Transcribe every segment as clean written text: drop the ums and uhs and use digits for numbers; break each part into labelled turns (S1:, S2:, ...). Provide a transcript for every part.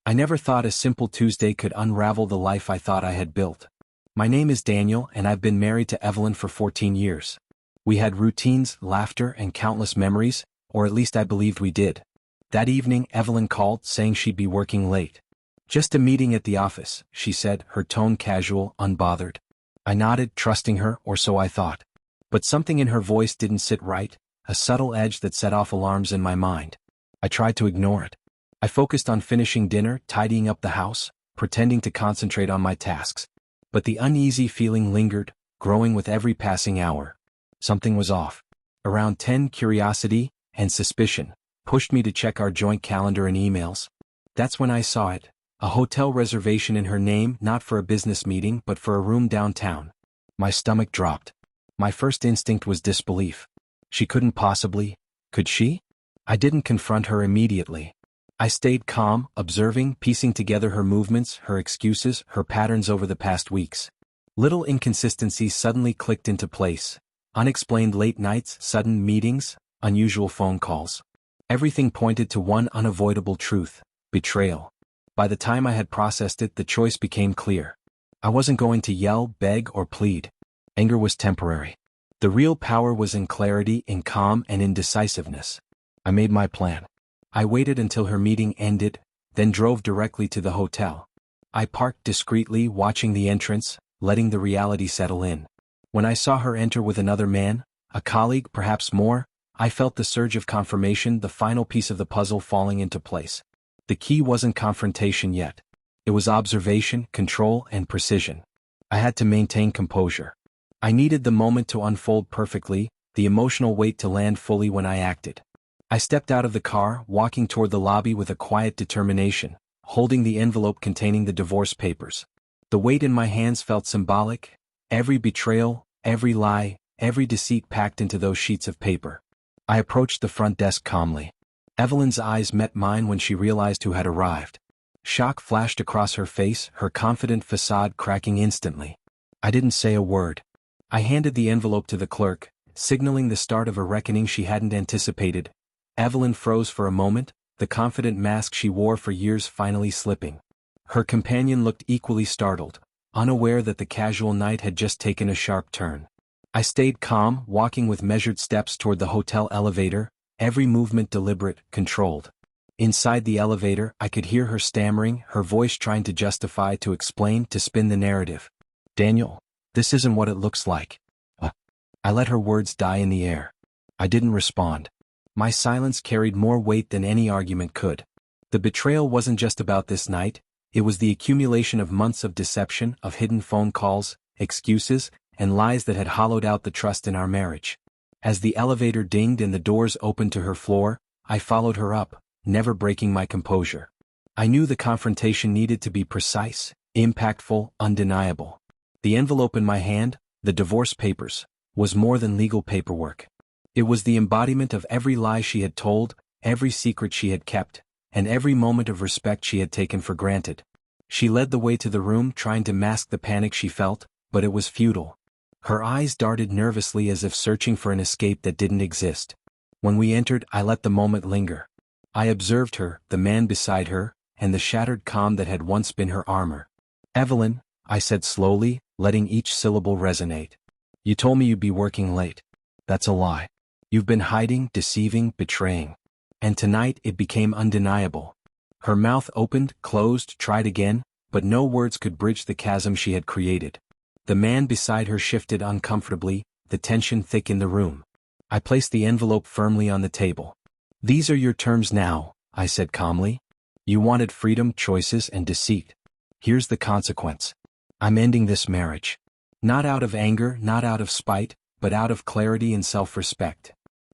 S1: I never thought a simple Tuesday could unravel the life I thought I had built. My name is Daniel and I've been married to Evelyn for 14 years. We had routines, laughter, and countless memories, or at least I believed we did. That evening, Evelyn called, saying she'd be working late. "Just a meeting at the office," she said, her tone casual, unbothered. I nodded, trusting her, or so I thought. But something in her voice didn't sit right, a subtle edge that set off alarms in my mind. I tried to ignore it. I focused on finishing dinner, tidying up the house, pretending to concentrate on my tasks. But the uneasy feeling lingered, growing with every passing hour. Something was off. Around 10, curiosity and suspicion pushed me to check our joint calendar and emails. That's when I saw it. A hotel reservation in her name, not for a business meeting but for a room downtown. My stomach dropped. My first instinct was disbelief. She couldn't possibly, could she? I didn't confront her immediately. I stayed calm, observing, piecing together her movements, her excuses, her patterns over the past weeks. Little inconsistencies suddenly clicked into place. Unexplained late nights, sudden meetings, unusual phone calls. Everything pointed to one unavoidable truth: betrayal. By the time I had processed it, the choice became clear. I wasn't going to yell, beg, or plead. Anger was temporary. The real power was in clarity, in calm, and in decisiveness. I made my plan. I waited until her meeting ended, then drove directly to the hotel. I parked discreetly, watching the entrance, letting the reality settle in. When I saw her enter with another man, a colleague, perhaps more, I felt the surge of confirmation, the final piece of the puzzle falling into place. The key wasn't confrontation yet. It was observation, control, and precision. I had to maintain composure. I needed the moment to unfold perfectly, the emotional weight to land fully when I acted. I stepped out of the car, walking toward the lobby with a quiet determination, holding the envelope containing the divorce papers. The weight in my hands felt symbolic, every betrayal, every lie, every deceit packed into those sheets of paper. I approached the front desk calmly. Evelyn's eyes met mine when she realized who had arrived. Shock flashed across her face, her confident facade cracking instantly. I didn't say a word. I handed the envelope to the clerk, signaling the start of a reckoning she hadn't anticipated. Evelyn froze for a moment, the confident mask she wore for years finally slipping. Her companion looked equally startled, unaware that the casual night had just taken a sharp turn. I stayed calm, walking with measured steps toward the hotel elevator, every movement deliberate, controlled. Inside the elevator, I could hear her stammering, her voice trying to justify, to explain, to spin the narrative. "Daniel, this isn't what it looks like." I let her words die in the air. I didn't respond. My silence carried more weight than any argument could. The betrayal wasn't just about this night, it was the accumulation of months of deception, of hidden phone calls, excuses, and lies that had hollowed out the trust in our marriage. As the elevator dinged and the doors opened to her floor, I followed her up, never breaking my composure. I knew the confrontation needed to be precise, impactful, undeniable. The envelope in my hand, the divorce papers, was more than legal paperwork. It was the embodiment of every lie she had told, every secret she had kept, and every moment of respect she had taken for granted. She led the way to the room, trying to mask the panic she felt, but it was futile. Her eyes darted nervously as if searching for an escape that didn't exist. When we entered, I let the moment linger. I observed her, the man beside her, and the shattered calm that had once been her armor. "Evelyn," I said slowly, letting each syllable resonate. "You told me you'd be working late. That's a lie. You've been hiding, deceiving, betraying. And tonight it became undeniable." Her mouth opened, closed, tried again, but no words could bridge the chasm she had created. The man beside her shifted uncomfortably, the tension thick in the room. I placed the envelope firmly on the table. "These are your terms now," I said calmly. "You wanted freedom, choices, and deceit. Here's the consequence. I'm ending this marriage. Not out of anger, not out of spite, but out of clarity and self-respect."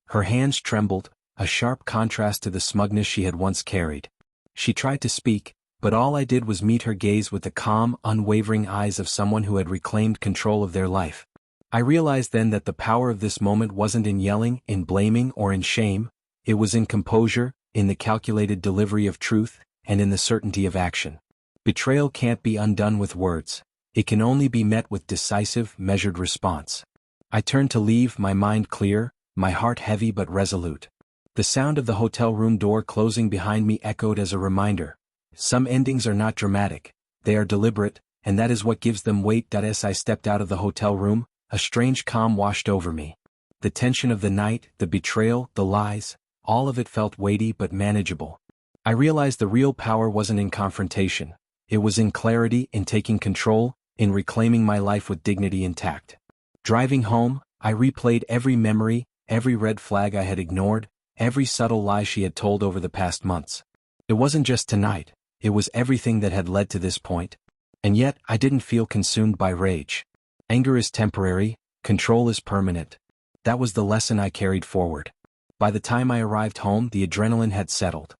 S1: Her hands trembled, a sharp contrast to the smugness she had once carried. She tried to speak, but all I did was meet her gaze with the calm, unwavering eyes of someone who had reclaimed control of their life. I realized then that the power of this moment wasn't in yelling, in blaming, or in shame. It was in composure, in the calculated delivery of truth, and in the certainty of action. Betrayal can't be undone with words. It can only be met with decisive, measured response. I turned to leave, my mind clear, my heart heavy but resolute. The sound of the hotel room door closing behind me echoed as a reminder. Some endings are not dramatic, they are deliberate, and that is what gives them weight. As I stepped out of the hotel room, a strange calm washed over me. The tension of the night, the betrayal, the lies, all of it felt weighty but manageable. I realized the real power wasn't in confrontation. It was in clarity, in taking control, in reclaiming my life with dignity intact. Driving home, I replayed every memory, every red flag I had ignored, every subtle lie she had told over the past months. It wasn't just tonight, it was everything that had led to this point. And yet, I didn't feel consumed by rage. Anger is temporary, control is permanent. That was the lesson I carried forward. By the time I arrived home, the adrenaline had settled.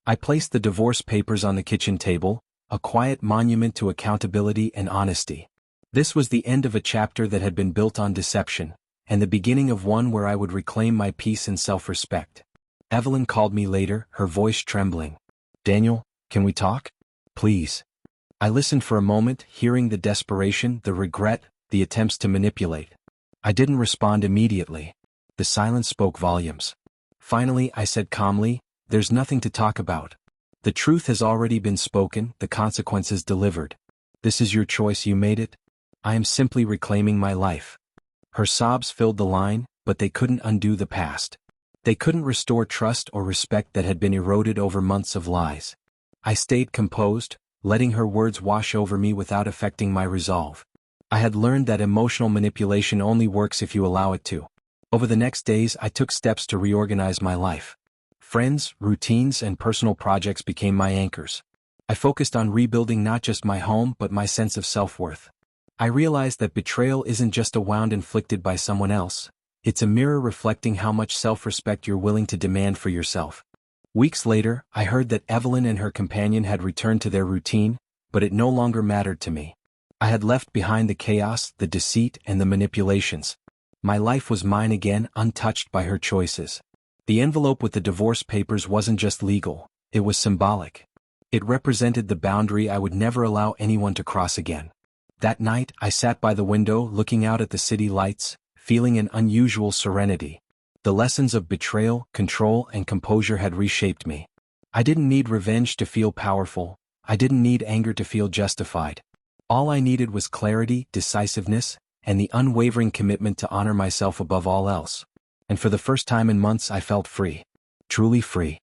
S1: I placed the divorce papers on the kitchen table, a quiet monument to accountability and honesty. This was the end of a chapter that had been built on deception, and the beginning of one where I would reclaim my peace and self-respect. Evelyn called me later, her voice trembling. "Daniel, can we talk? Please." I listened for a moment, hearing the desperation, the regret, the attempts to manipulate. I didn't respond immediately. The silence spoke volumes. Finally, I said calmly, "There's nothing to talk about. The truth has already been spoken, the consequences delivered. This is your choice, you made it. I am simply reclaiming my life." Her sobs filled the line, but they couldn't undo the past. They couldn't restore trust or respect that had been eroded over months of lies. I stayed composed, letting her words wash over me without affecting my resolve. I had learned that emotional manipulation only works if you allow it to. Over the next days, I took steps to reorganize my life. Friends, routines, and personal projects became my anchors. I focused on rebuilding not just my home but my sense of self-worth. I realized that betrayal isn't just a wound inflicted by someone else. It's a mirror reflecting how much self-respect you're willing to demand for yourself. Weeks later, I heard that Evelyn and her companion had returned to their routine, but it no longer mattered to me. I had left behind the chaos, the deceit, and the manipulations. My life was mine again, untouched by her choices. The envelope with the divorce papers wasn't just legal, it was symbolic. It represented the boundary I would never allow anyone to cross again. That night, I sat by the window looking out at the city lights, feeling an unusual serenity. The lessons of betrayal, control, and composure had reshaped me. I didn't need revenge to feel powerful. I didn't need anger to feel justified. All I needed was clarity, decisiveness, and the unwavering commitment to honor myself above all else. And for the first time in months, I felt free. Truly free.